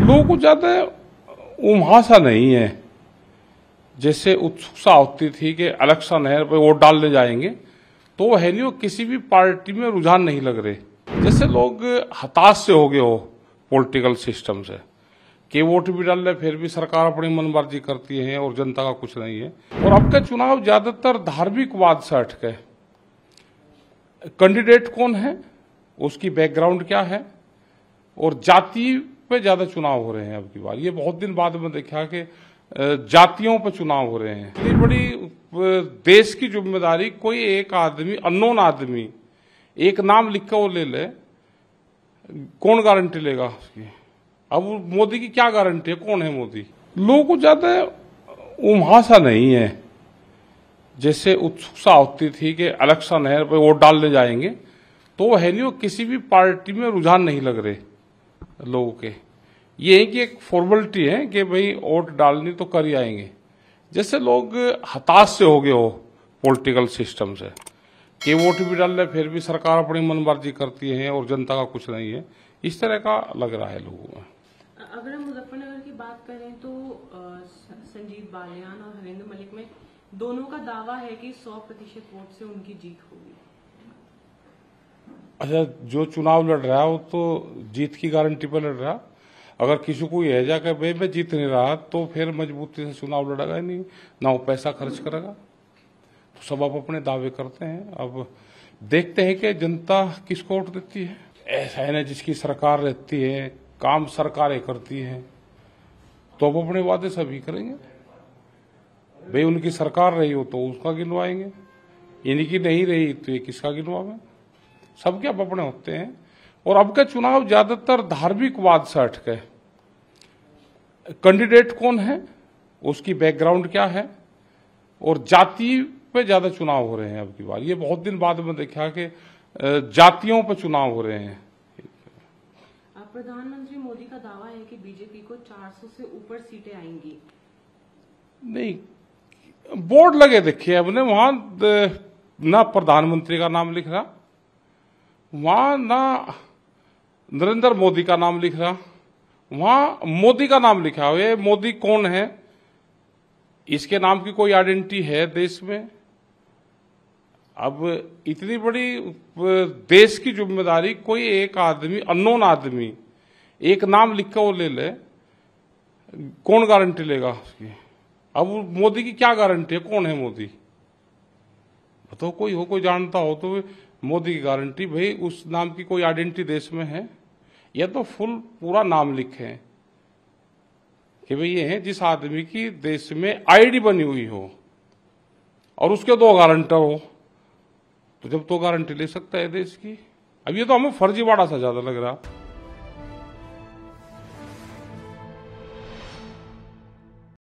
लोगों को ज्यादा उम्हासा नहीं है। जैसे उत्सुकता होती थी कि इलेक्शन है, वोट डालने जाएंगे, तो वो है नहीं, वो किसी भी पार्टी में रुझान नहीं लग रहे। जैसे लोग हताश से हो गए हो पॉलिटिकल सिस्टम से कि वोट भी डाल रहे, फिर भी सरकार अपनी मनमर्जी करती है और जनता का कुछ नहीं है। और अब का चुनाव ज्यादातर धार्मिकवाद से हटके कैंडिडेट कौन है, उसकी बैकग्राउंड क्या है, और जाति पे ज्यादा चुनाव हो रहे हैं। अब की बार ये बहुत दिन बाद में देखा कि जातियों पे चुनाव हो रहे हैं। इतनी बड़ी देश की जिम्मेदारी कोई एक आदमी, अननोन आदमी एक नाम लिख कर वो ले ले, कौन गारंटी लेगा उसकी? अब मोदी की क्या गारंटी है? कौन है मोदी? लोगों को ज्यादा उम्हासा नहीं है। जैसे उत्सुकता होती थी कि इलेक्शन है, वोट डालने जाएंगे, तो वो है नहीं, वो किसी भी पार्टी में रुझान नहीं लग रहे लोगों के। ये है कि एक फॉर्मेलिटी है कि भाई वोट डालनी तो कर ही आएंगे। जैसे लोग हताश से हो गए हो पॉलिटिकल सिस्टम से कि वोट भी डाल रहे, फिर भी सरकार अपनी मनमर्जी करती है और जनता का कुछ नहीं है। इस तरह का लग रहा है लोगों में। अगर हम मुजफ्फरनगर की बात करें तो संजीव बालियान और हरिंदर मलिक में दोनों का दावा है कि 100% वोट से उनकी जीत होगी। अच्छा, जो चुनाव लड़ रहा है वो तो जीत की गारंटी पर लड़ रहा। अगर किसी को यह जाकर भाई मैं जीत नहीं रहा, तो फिर मजबूती से चुनाव लड़ेगा ही नहीं, ना वो पैसा खर्च करेगा। तो सब आप अपने दावे करते हैं। अब देखते हैं कि जनता किसको वोट देती है। ऐसा है ना, जिसकी सरकार रहती है, काम सरकारें करती हैं, तो अब अपने वादे सभी करेंगे। भाई उनकी सरकार रही हो तो उसका गिनवाएंगे, इनकी नहीं रही तो ये किसका गिनवावे। सबके अब अपने होते हैं। और अब का चुनाव ज्यादातर धार्मिकवाद से हटके कैंडिडेट कौन है, उसकी बैकग्राउंड क्या है, और जाति पे ज्यादा चुनाव हो रहे हैं। अब की बार ये बहुत दिन बाद में देखा कि जातियों पे चुनाव हो रहे हैं। प्रधानमंत्री मोदी का दावा है कि बीजेपी को 400 से ऊपर सीटें आएंगी। नहीं, बोर्ड लगे देखिए हमने, वहां ना प्रधानमंत्री का नाम लिख रहा, वहां ना नरेंद्र मोदी का नाम लिख रहा, वहां मोदी का नाम लिखा हुआ है। मोदी कौन है, इसके नाम की कोई आइडेंटिटी है देश में? अब इतनी बड़ी देश की जिम्मेदारी कोई एक आदमी, अननोन आदमी एक नाम लिख कर वो ले ले, कौन गारंटी लेगा उसकी? अब मोदी की क्या गारंटी है? कौन है मोदी? बताओ, कोई हो, कोई जानता हो तो मोदी की गारंटी। भाई उस नाम की कोई आइडेंटिटी देश में है? या तो फुल पूरा नाम लिखे कि भाई ये है जिस आदमी की देश में आईडी बनी हुई हो और उसके 2 गारंटर हो, तो जब तो गारंटी ले सकता है देश की। अब ये तो हमें फर्जीवाड़ा सा ज्यादा लग रहा।